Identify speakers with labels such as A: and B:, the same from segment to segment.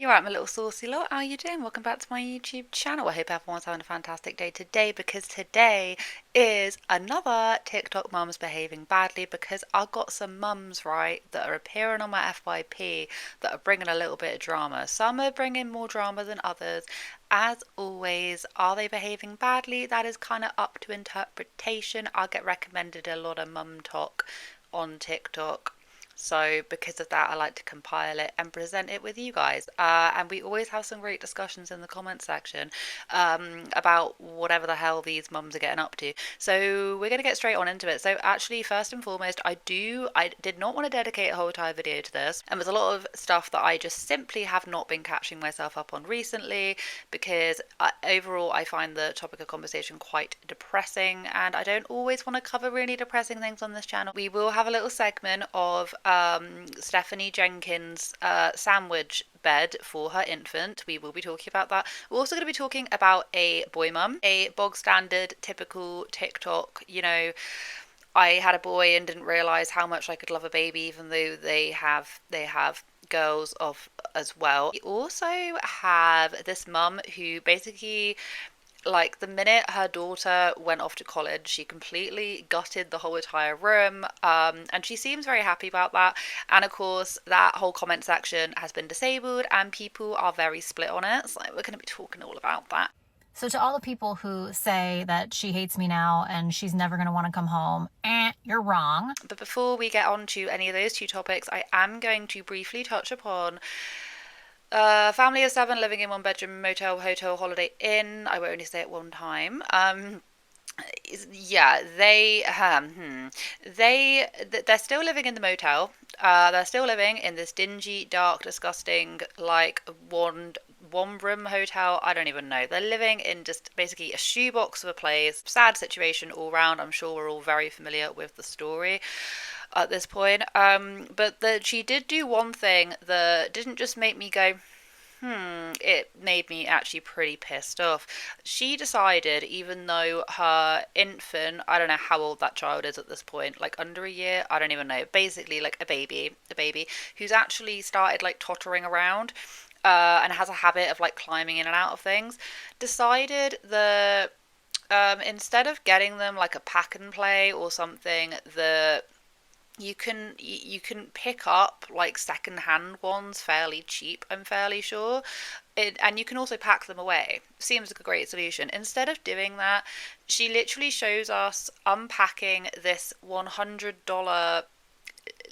A: You're right, my little saucy lot. How are you doing? Welcome back to my YouTube channel. I hope everyone's having a fantastic day today because today is another TikTok mums behaving badly because I got some mums right that are appearing on my FYP that are bringing a little bit of drama. Some are bringing more drama than others. As always, are they behaving badly? That is kind of up to interpretation. I get recommended a lot of mum talk on TikTok. So because of that, I like to compile it and present it with you guys. And we always have some great discussions in the comment section about whatever the hell these mums are getting up to. So we're going to get straight on into it. So actually, first and foremost, I did not want to dedicate a whole entire video to this. And there's a lot of stuff that I just simply have not been catching myself up on recently because overall I find the topic of conversation quite depressing and I don't always want to cover really depressing things on this channel. We will have a little segment of Stephanie Jenkins' sandwich bed for her infant. We will be talking about that. We're also going to be talking about a boy mum, a bog standard typical TikTok, I had a boy and didn't realize how much I could love a baby even though they have girls of as well. We also have this mum who basically, like, the minute her daughter went off to college, she completely gutted the whole entire room, and she seems very happy about that. And of course, that whole comment section has been disabled, and people are very split on it. So we're going to be talking all about that.
B: So to all the people who say that she hates me now and she's never going to want to come home, you're wrong.
A: But before we get on to any of those two topics, I am going to briefly touch upon family of seven living in one bedroom motel, hotel, holiday inn. I will only say it one time. Yeah, they're still living in the motel. They're still living in this dingy, dark, disgusting, like one room hotel. I don't even know. They're living in just basically a shoebox of a place. Sad situation all round. I'm sure we're all very familiar with the story at this point. But she did do one thing that didn't just make me go, it made me actually pretty pissed off. She decided, even though her infant, I don't know how old that child is at this point, like under a year, I don't even know, basically like a baby, who's actually started like tottering around, and has a habit of like climbing in and out of things, decided that instead of getting them like a pack and play or something that you can pick up like second-hand ones fairly cheap, I'm fairly sure. And you can also pack them away. Seems like a great solution. Instead of doing that, she literally shows us unpacking this $100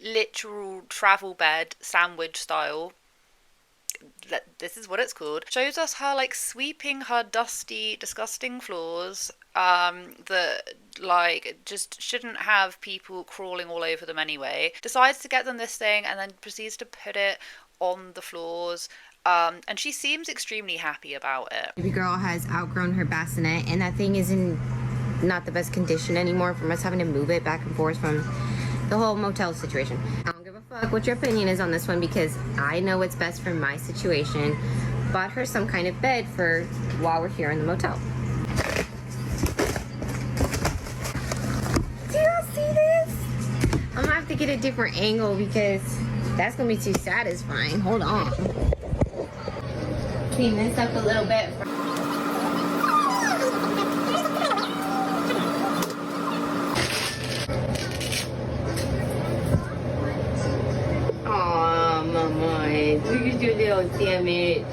A: literal travel bed, sandwich style. This is what it's called. Shows us her like sweeping her dusty, disgusting floors, that like just shouldn't have people crawling all over them anyway. Decides to get them this thing and then proceeds to put it on the floors. And she seems extremely happy about it.
C: Baby girl has outgrown her bassinet, and that thing is in not the best condition anymore from us having to move it back and forth from the whole motel situation. I don't give a fuck what your opinion is on this one because I know what's best for my situation. Bought her some kind of bed for while we're here in the motel. Do y'all see this? I'm gonna have to get a different angle because that's gonna be too satisfying. Hold on. Clean this up a little bit. Aw, mama, look at your little sandwich.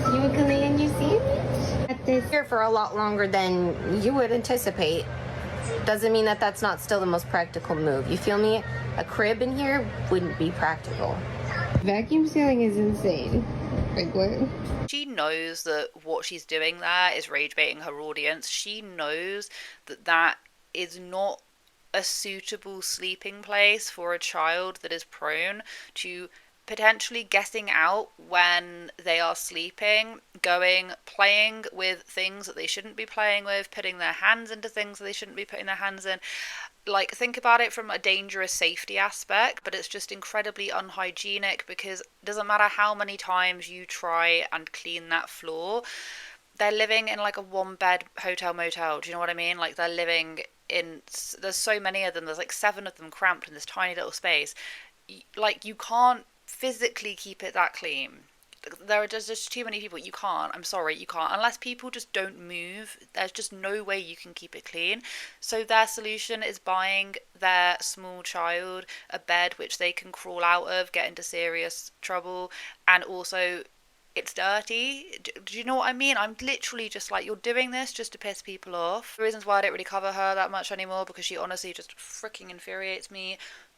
C: You want to lay in your sandwich? At this here for a lot longer than you would anticipate. Doesn't mean that that's not still the most practical move. You feel me? A crib in here wouldn't be practical. Vacuum sealing is insane. Like what?
A: She knows that what she's doing there is rage baiting her audience. She knows that that is not a suitable sleeping place for a child that is prone to potentially getting out when they are sleeping, playing with things that they shouldn't be playing with, putting their hands into things that they shouldn't be putting their hands in. Like, think about it from a dangerous safety aspect, but it's just incredibly unhygienic because it doesn't matter how many times you try and clean that floor. They're living in like a one bed hotel motel. Do you know what I mean? Like, they're living in, there's so many of them, there's like 7 of them cramped in this tiny little space. Like, you can't physically keep it that clean. There are just too many people. You can't. I'm sorry, you can't. Unless people just don't move, there's just no way you can keep it clean. So their solution is buying their small child a bed which they can crawl out of, get into serious trouble, and also it's dirty. Do you know what I mean? I'm literally just like, you're doing this just to piss people off. The reasons why I don't really cover her that much anymore, because she honestly just freaking infuriates me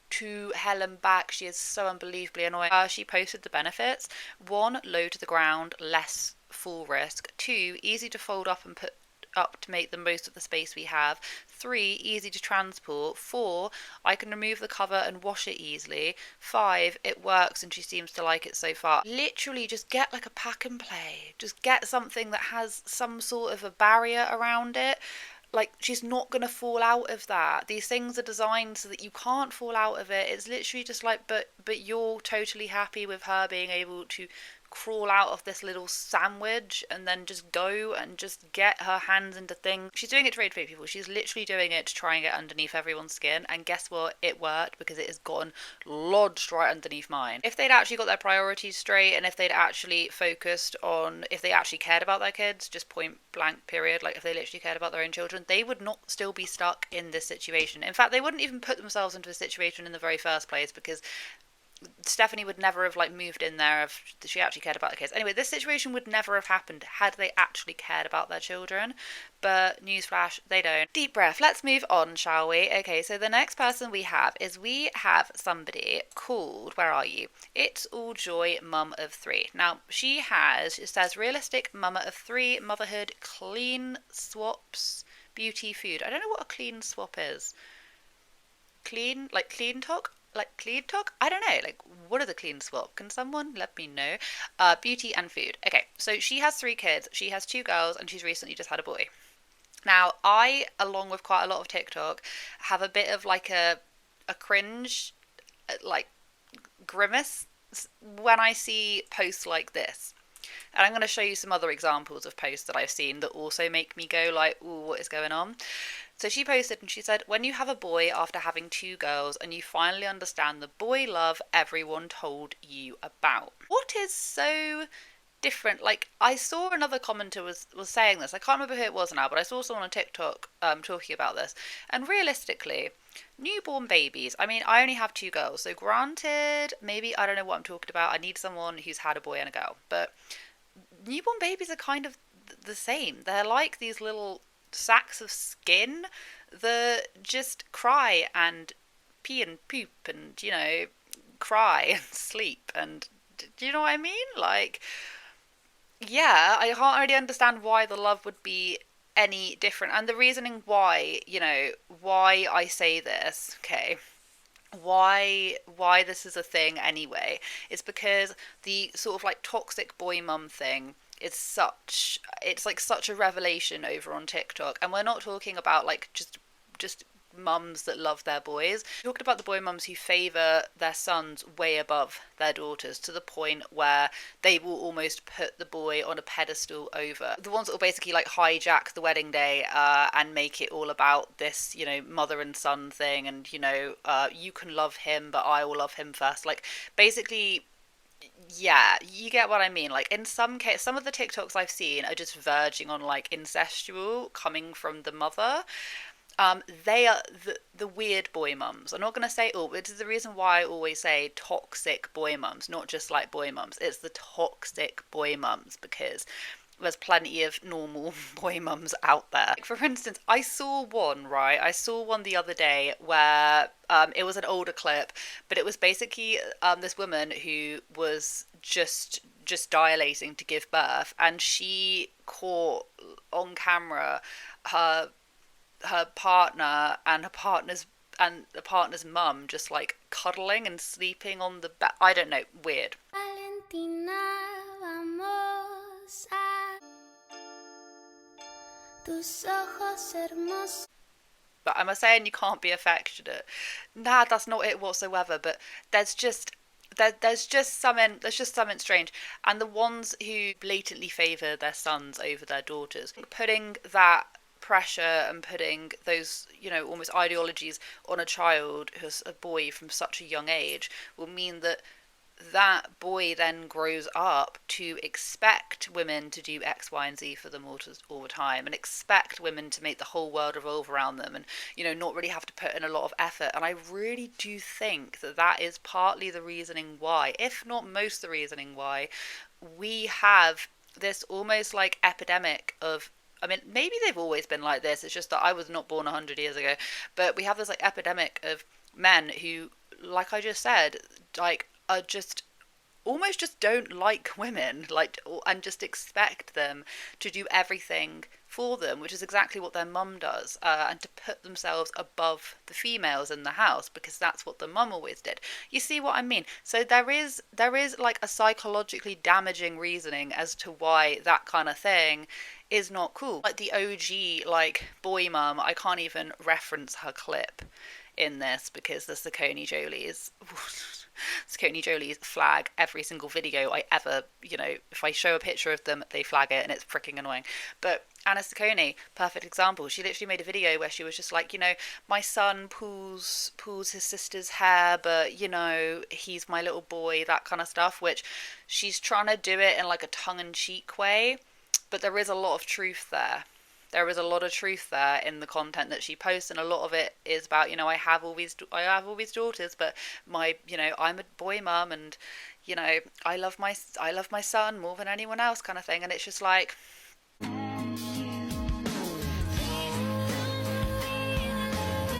A: to hell and back. She is so unbelievably annoying. She posted the benefits. 1, low to the ground, less fall risk. 2, easy to fold up and put up to make the most of the space we have. 3, easy to transport. 4, I can remove the cover and wash it easily. 5, it works and she seems to like it so far. Literally just get like a pack and play. Just get something that has some sort of a barrier around it. Like, she's not going to fall out of that. These things are designed so that you can't fall out of it. It's literally just like, but you're totally happy with her being able to crawl out of this little sandwich and then just go and just get her hands into things. She's doing it to raid people. She's literally doing it to try and get underneath everyone's skin. And guess what? It worked, because it has gotten lodged right underneath mine. If they'd actually got their priorities straight, and if they'd actually focused on, if they actually cared about their kids, just point blank period, like if they literally cared about their own children, they would not still be stuck in this situation. In fact, they wouldn't even put themselves into a situation in the very first place, because Stephanie would never have like moved in there if she actually cared about the kids. Anyway, this situation would never have happened had they actually cared about their children. But newsflash, they don't. Deep breath. Let's move on, shall we? Okay, so the next person we have somebody called, where are you? It's All Joy, mum of 3. Now, it says realistic mama of 3, motherhood, clean swaps, beauty, food. I don't know what a clean swap is. Clean, like clean talk? Like clean talk? I don't know. Like, what are the clean swap? Can someone let me know? Beauty and food. Okay, so she has 3 kids. She has 2 girls, and she's recently just had a boy. Now, I, along with quite a lot of TikTok, have a bit of like a cringe, like grimace when I see posts like this. And I'm going to show you some other examples of posts that I've seen that also make me go like, ooh, what is going on? So she posted and she said, when you have a boy after having 2 girls and you finally understand the boy love everyone told you about. What is so different? Like, I saw another commenter was saying this. I can't remember who it was now, but I saw someone on TikTok talking about this. And realistically, newborn babies, I mean, I only have 2 girls. So granted, maybe I don't know what I'm talking about. I need someone who's had a boy and a girl. But newborn babies are kind of the same. They're like these little sacks of skin that just cry and pee and poop and, you know, cry and sleep. And do you know what I mean? Like, yeah, I can't really understand why the love would be any different. And the reasoning why, you know, why I say this, okay, why this is a thing anyway, is because the sort of like toxic boy mum thing is such a revelation over on TikTok. And we're not talking about like just mums that love their boys. We're talking about the boy mums who favour their sons way above their daughters, to the point where they will almost put the boy on a pedestal over the ones that will basically like hijack the wedding day and make it all about this, you know, mother and son thing, and, you know, you can love him but I will love him first. Like, basically, yeah, you get what I mean. Like, in some case, some of the TikToks I've seen are just verging on like incestual, coming from the mother. They are the weird boy mums. I'm not going to say, oh, it is the reason why I always say toxic boy mums, not just like boy mums. It's the toxic boy mums, because there's plenty of normal boy mums out there. Like, for instance, I saw one the other day where it was an older clip, but it was basically this woman who was just dilating to give birth, and she caught on camera her partner and the partner's mum just like cuddling and sleeping on the bed. I don't know, weird. Valentina, vamos a tus ojos hermosos. But am I saying you can't be affectionate? Nah, that's not it whatsoever. But there's just something strange. And the ones who blatantly favour their sons over their daughters, putting that pressure and putting those, you know, almost ideologies on a child who's a boy from such a young age, will mean that that boy then grows up to expect women to do X, Y, and Z for them all the time, and expect women to make the whole world revolve around them, and not really have to put in a lot of effort. And I really do think that that is partly the reasoning why, if not most the reasoning why, we have this almost like epidemic of, I mean, maybe they've always been like this. It's just that I was not born 100 years ago. But we have this like epidemic of men who, like I just said, like are just almost just don't like women, like, and just expect them to do everything for them, which is exactly what their mum does, and to put themselves above the females in the house because that's what the mum always did. You see what I mean? So there is like a psychologically damaging reasoning as to why that kind of thing is not cool. Like the OG like boy mum, I can't even reference her clip in this because the Saucony Jolie's Saucony Jolie's flag every single video I ever, if I show a picture of them, they flag it and it's freaking annoying. But Anna Saucony, perfect example. She literally made a video where she was just like, my son pulls his sister's hair, but he's my little boy, that kind of stuff, which she's trying to do it in like a tongue-in-cheek way, but there is a lot of truth there. There is a lot of truth there in the content that she posts, and a lot of it is about, I have all these daughters, but I'm a boy mum, and I love my son more than anyone else, kind of thing. And it's just like,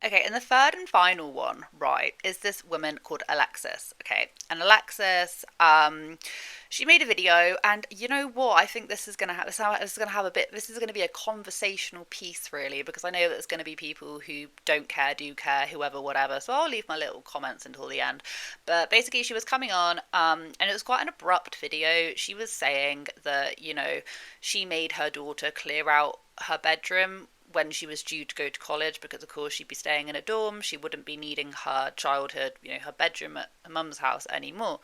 A: okay, and the third and final one, right, is this woman called Alexis. Okay, and Alexis, she made a video, and you know what? I think this is gonna have This is gonna be a conversational piece, really, because I know that there's gonna be people who don't care, do care, whoever, whatever. So I'll leave my little comments until the end. But basically, she was coming on, and it was quite an abrupt video. She was saying that she made her daughter clear out her bedroom when she was due to go to college, because of course she'd be staying in a dorm, she wouldn't be needing her childhood, her bedroom at her mum's house anymore.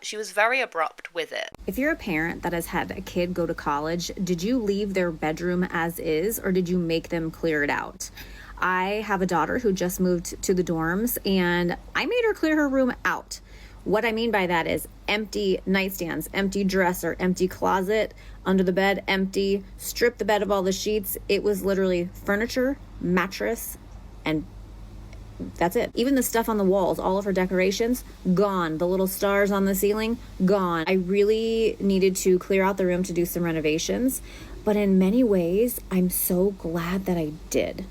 A: She was very abrupt with it.
D: If you're a parent that has had a kid go to college, did you leave their bedroom as is, or did you make them clear it out? I have a daughter who just moved to the dorms, and I made her clear her room out. What I mean by that is empty nightstands, empty dresser, empty closet, under the bed, empty, strip the bed of all the sheets. It was literally furniture, mattress, and that's it. Even the stuff on the walls, all of her decorations, gone. The little stars on the ceiling, gone. I really needed to clear out the room to do some renovations, but in many ways, I'm so glad that I did.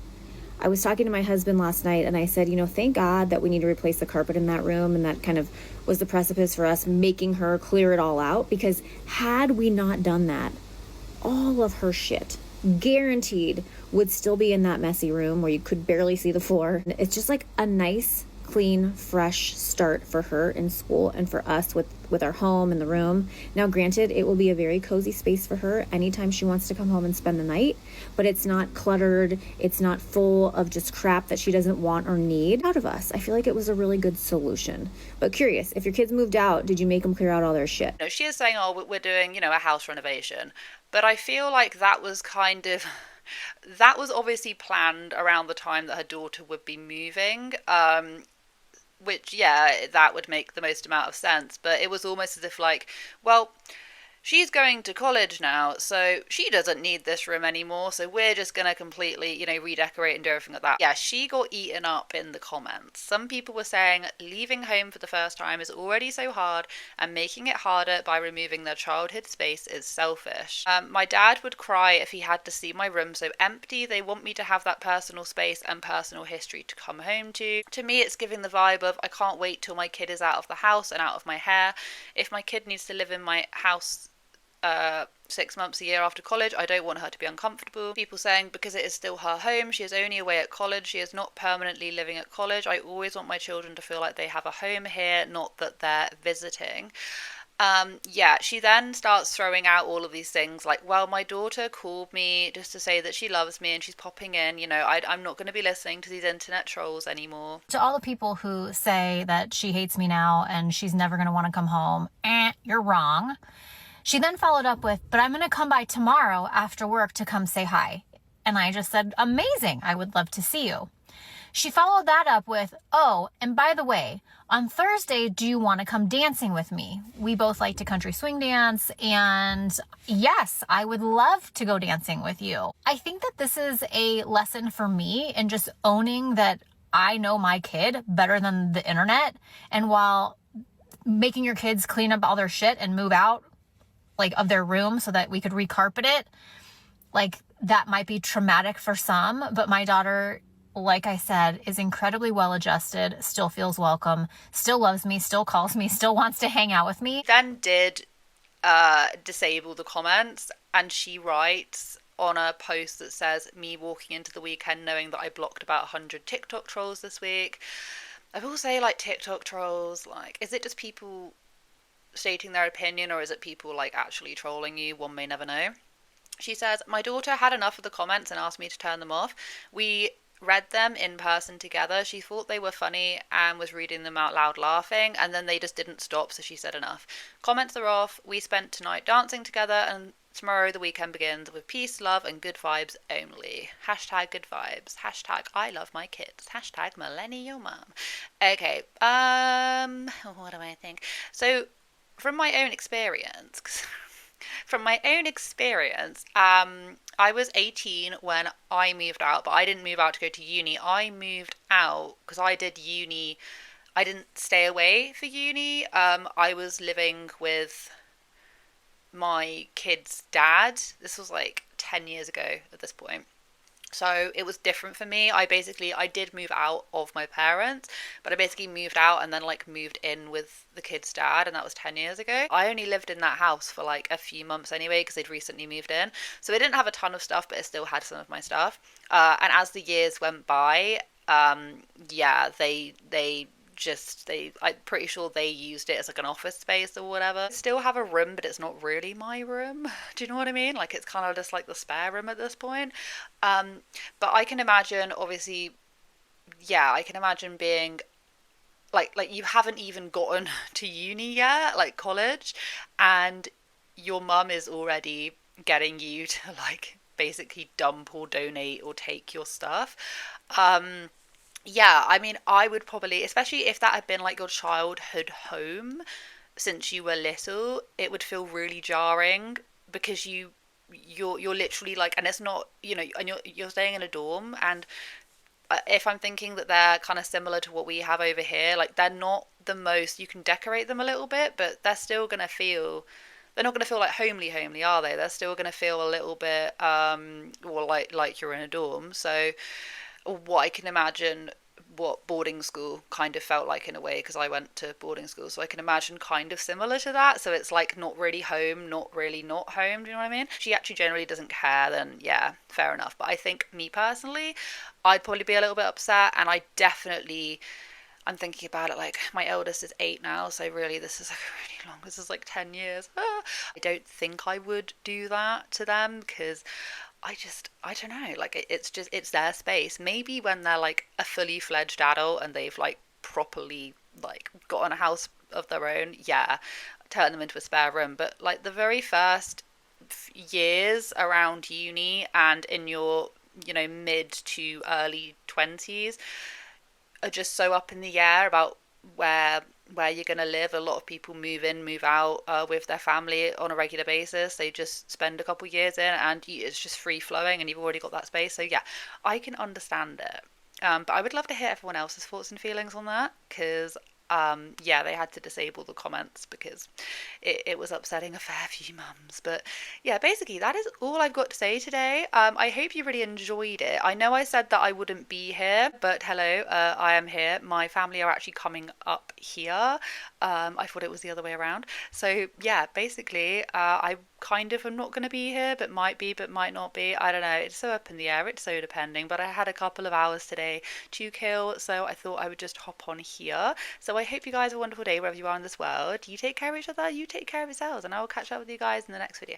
D: I was talking to my husband last night, and I said, thank God that we need to replace the carpet in that room, and that kind of was the precipice for us making her clear it all out, because had we not done that, all of her shit, guaranteed, would still be in that messy room where you could barely see the floor. It's just like a nice, clean, fresh start for her in school and for us with our home and the room. Now, granted, it will be a very cozy space for her anytime she wants to come home and spend the night, but it's not cluttered. It's not full of just crap that she doesn't want or need out of us. I feel like it was a really good solution. But curious, if your kids moved out, did you make them clear out all their shit?
A: She is saying, oh, we're doing, a house renovation. But I feel like that was that was obviously planned around the time that her daughter would be moving. Which, yeah, that would make the most amount of sense. But it was almost as if like, well, she's going to college now, so she doesn't need this room anymore, so we're just going to completely, redecorate and do everything like that. Yeah, she got eaten up in the comments. Some people were saying leaving home for the first time is already so hard, and making it harder by removing their childhood space is selfish. My dad would cry if he had to see my room so empty. They want me to have that personal space and personal history to come home to. To me, it's giving the vibe of I can't wait till my kid is out of the house and out of my hair. If my kid needs to live in my house 6 months a year after college, I don't want her to be uncomfortable. People saying because it is still her home, she is only away at college, she is not permanently living at college. I always want my children to feel like they have a home here, not that they're visiting. She then starts throwing out all of these things like, well, my daughter called me just to say that she loves me and she's popping in, I'm not going to be listening to these internet trolls anymore.
B: To all the people who say that she hates me now and she's never going to want to come home, you're wrong. She then followed up with, but I'm going to come by tomorrow after work to come say hi. And I just said, amazing. I would love to see you. She followed that up with, oh, and by the way, on Thursday, do you want to come dancing with me? We both like to country swing dance, and yes, I would love to go dancing with you. I think that this is a lesson for me in just owning that I know my kid better than the internet. And while making your kids clean up all their shit and move out, like, of their room so that we could recarpet it, like, that might be traumatic for some, but my daughter, like I said, is incredibly well adjusted, still feels welcome, still loves me, still calls me, still wants to hang out with me.
A: Then did disable the comments, and she writes on a post that says, me walking into the weekend knowing that I blocked about 100 TikTok trolls this week. I will say, like, TikTok trolls, like, is it just people stating their opinion, or is it people, like, actually trolling you? One may never know. She says, my daughter had enough of the comments and asked me to turn them off. We read them in person together. She thought they were funny and was reading them out loud laughing, and then they just didn't stop, so she said enough. Comments are off. We spent tonight dancing together, and tomorrow the weekend begins with peace, love, and good vibes only. Hashtag good vibes. Hashtag I love my kids. Hashtag millennial mom. Okay, what do I think? So, from my own experience, I was 18 when I moved out, but I didn't move out to go to uni. I moved out because I did uni. I didn't stay away for uni. I was living with my kid's dad. This was like 10 years ago at this point. So it was different for me. I did move out of my parents, but I basically moved out and then, like, moved in with the kid's dad, and that was 10 years ago. I only lived in that house for like a few months anyway, because they'd recently moved in. So it didn't have a ton of stuff, but it still had some of my stuff. And as the years went by, yeah, I'm pretty sure they used it as like an office space or whatever. I still have a room, but it's not really my room. Do you know what I mean? Like, it's kind of just like the spare room at this point. But I can imagine, obviously, yeah, I can imagine being like you haven't even gotten to uni yet, like college, and your mum is already getting you to, like, basically dump or donate or take your stuff. Yeah, I mean, I would probably, especially if that had been like your childhood home since you were little, it would feel really jarring because you're literally like, and it's not, and you're staying in a dorm, and if I'm thinking that they're kind of similar to what we have over here, like, they're not the most, you can decorate them a little bit, but they're not going to feel like homely, are they? They're still going to feel a little bit, well, like you're in a dorm. So what I can imagine what boarding school kind of felt like in a way, because I went to boarding school, so I can imagine kind of similar to that. So it's like not really home, not really not home. Do you know what I mean? She actually generally doesn't care, then yeah, fair enough. But I think, me personally, I'd probably be a little bit upset, and I'm thinking about it, like, my eldest is 8 now, so really this is like really long. This is like 10 years. I don't think I would do that to them, because I don't know, like, it's their space. Maybe when they're like a fully fledged adult and they've like properly like got a house of their own, yeah, turn them into a spare room. But like the very first years around uni and in your, mid to early 20s are just so up in the air about where you're going to live. A lot of people move in, move out with their family on a regular basis. They just spend a couple years in, and it's just free flowing, and you've already got that space. So yeah, I can understand it. But I would love to hear everyone else's thoughts and feelings on that, because yeah, they had to disable the comments because it was upsetting a fair few mums. But yeah, basically that is all I've got to say today. I hope you really enjoyed it. I know I said that I wouldn't be here, but hello, I am here. My family are actually coming up here. I thought it was the other way around. So yeah, basically I kind of am not going to be here, but might be, but might not be. I don't know. It's so up in the air. It's so depending. But I had a couple of hours today to kill, so I thought I would just hop on here. So I hope you guys have a wonderful day wherever you are in this world. You take care of each other, you take care of yourselves, and I will catch up with you guys in the next video.